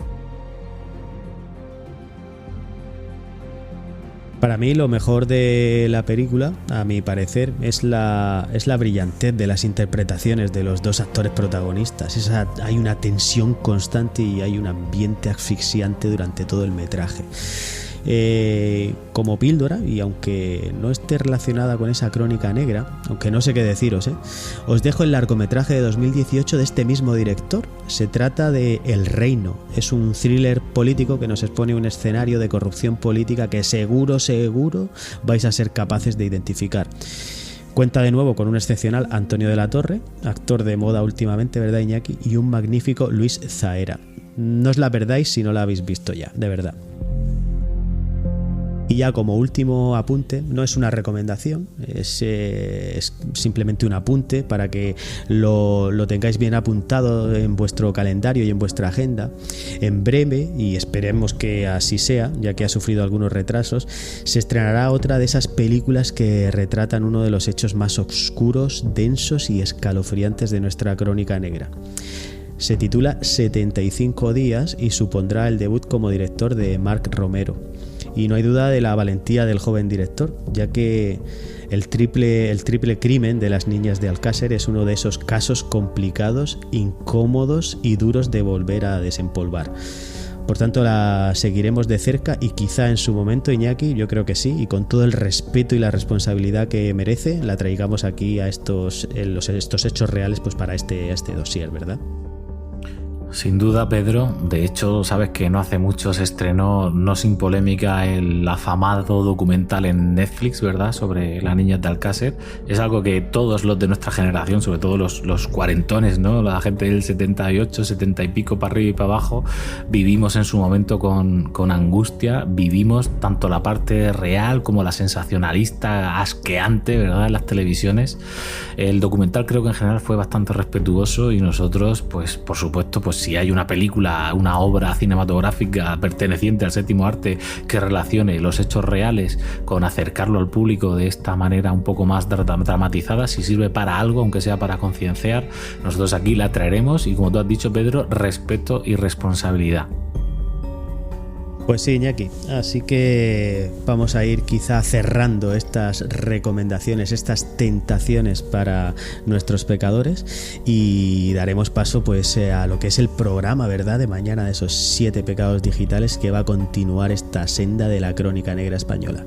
B: Para mí lo mejor de la película, a mi parecer, es la brillantez de las interpretaciones de los dos actores protagonistas. Hay una tensión constante y hay un ambiente asfixiante durante todo el metraje. Como píldora, y aunque no esté relacionada con esa crónica negra, aunque no sé qué deciros, os dejo el largometraje de 2018 de este mismo director. Se trata de El Reino. Es un thriller político que nos expone un escenario de corrupción política que seguro vais a ser capaces de identificar. Cuenta de nuevo con un excepcional Antonio de la Torre, actor de moda últimamente, ¿verdad, Iñaki? Y un magnífico Luis Zaera. No os la perdáis si no la habéis visto ya, de verdad. Y ya como último apunte, no es una recomendación, es simplemente un apunte para que lo tengáis bien apuntado en vuestro calendario y en vuestra agenda. En breve, y esperemos que así sea, ya que ha sufrido algunos retrasos, se estrenará otra de esas películas que retratan uno de los hechos más oscuros, densos y escalofriantes de nuestra crónica negra. Se titula 75 días y supondrá el debut como director de Marc Romero. Y no hay duda de la valentía del joven director, ya que el triple crimen de las niñas de Alcácer es uno de esos casos complicados, incómodos y duros de volver a desempolvar. Por tanto, la seguiremos de cerca y quizá en su momento, Iñaki, yo creo que sí, y con todo el respeto y la responsabilidad que merece, la traigamos aquí a estos hechos reales, pues para este dossier, ¿verdad?
C: Sin duda, Pedro. De hecho, sabes que no hace mucho se estrenó, no sin polémica, el afamado documental en Netflix, ¿verdad?, sobre las niñas de Alcácer. Es algo que todos los de nuestra generación, sobre todo los cuarentones, ¿no?, la gente del 78, 70 y pico, para arriba y para abajo, vivimos en su momento con angustia. Vivimos tanto la parte real como la sensacionalista, asqueante, ¿verdad?, en las televisiones. El documental creo que en general fue bastante respetuoso y nosotros, pues por supuesto, pues si hay una película, una obra cinematográfica perteneciente al séptimo arte que relacione los hechos reales con acercarlo al público de esta manera un poco más dramatizada, si sirve para algo, aunque sea para concienciar, nosotros aquí la traeremos y, como tú has dicho, Pedro, respeto y responsabilidad.
B: Pues sí, Iñaki, así que vamos a ir quizá cerrando estas recomendaciones, estas tentaciones para nuestros pecadores, y daremos paso pues a lo que es el programa, ¿verdad?, de mañana, de esos 7 pecados digitales que va a continuar esta senda de la crónica negra española.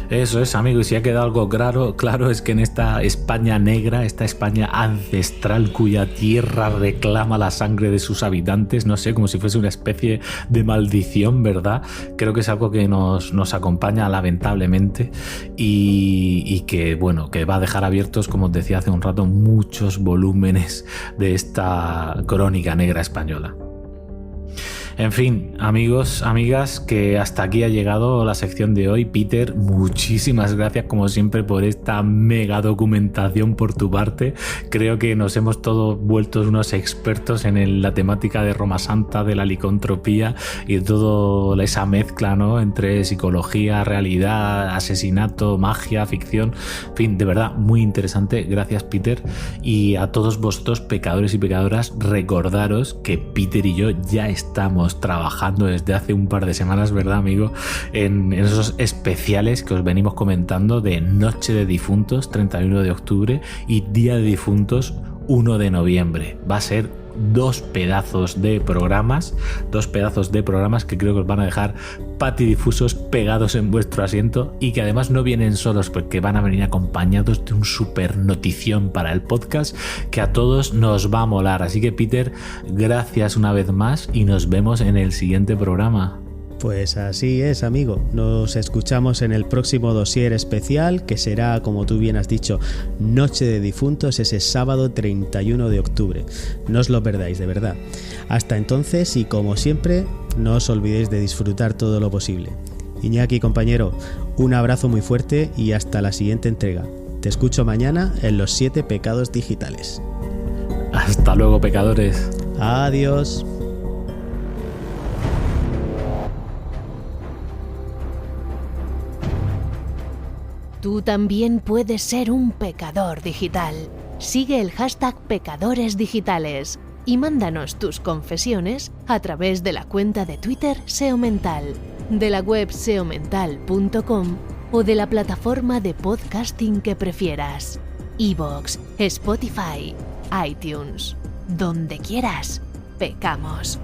C: Eso es, amigo, y si ha quedado algo claro es que en esta España negra, esta España ancestral cuya tierra reclama la sangre de sus habitantes, no sé, como si fuese una especie de maldición, ¿verdad? Creo que es algo que nos acompaña lamentablemente y que, bueno, que va a dejar abiertos, como os decía hace un rato, muchos volúmenes de esta crónica negra española. En fin, amigos, amigas, que hasta aquí ha llegado la sección de hoy. Peter, muchísimas gracias como siempre por esta mega documentación por tu parte. Creo que nos hemos todos vuelto unos expertos en la temática de Roma Santa, de la licantropía y de toda esa mezcla, ¿no?, entre psicología, realidad, asesinato, magia, ficción. En fin, de verdad, muy interesante. Gracias, Peter. Y a todos vosotros, pecadores y pecadoras, recordaros que Peter y yo ya estamos venimos trabajando desde hace un par de semanas, ¿verdad, amigo? En esos especiales que os venimos comentando de Noche de Difuntos, 31 de octubre, y Día de Difuntos, 1 de noviembre. Va a ser dos pedazos de programas que creo que os van a dejar patidifusos pegados en vuestro asiento, y que además no vienen solos, porque van a venir acompañados de un super notición para el podcast que a todos nos va a molar. Así que, Peter, gracias una vez más y nos vemos en el siguiente programa.
B: Pues así es, amigo. Nos escuchamos en el próximo dossier especial, que será, como tú bien has dicho, Noche de Difuntos, ese sábado 31 de octubre. No os lo perdáis, de verdad. Hasta entonces, y como siempre, no os olvidéis de disfrutar todo lo posible. Iñaki, compañero, un abrazo muy fuerte y hasta la siguiente entrega. Te escucho mañana en los 7 pecados digitales.
C: Hasta luego, pecadores.
B: Adiós.
A: Tú también puedes ser un pecador digital. Sigue el hashtag Pecadores Digitales y mándanos tus confesiones a través de la cuenta de Twitter SEO Mental, de la web seomental.com o de la plataforma de podcasting que prefieras. iVoox, Spotify, iTunes. Donde quieras, pecamos.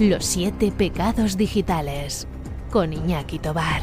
A: Los 7 pecados digitales, con Iñaki Tobar.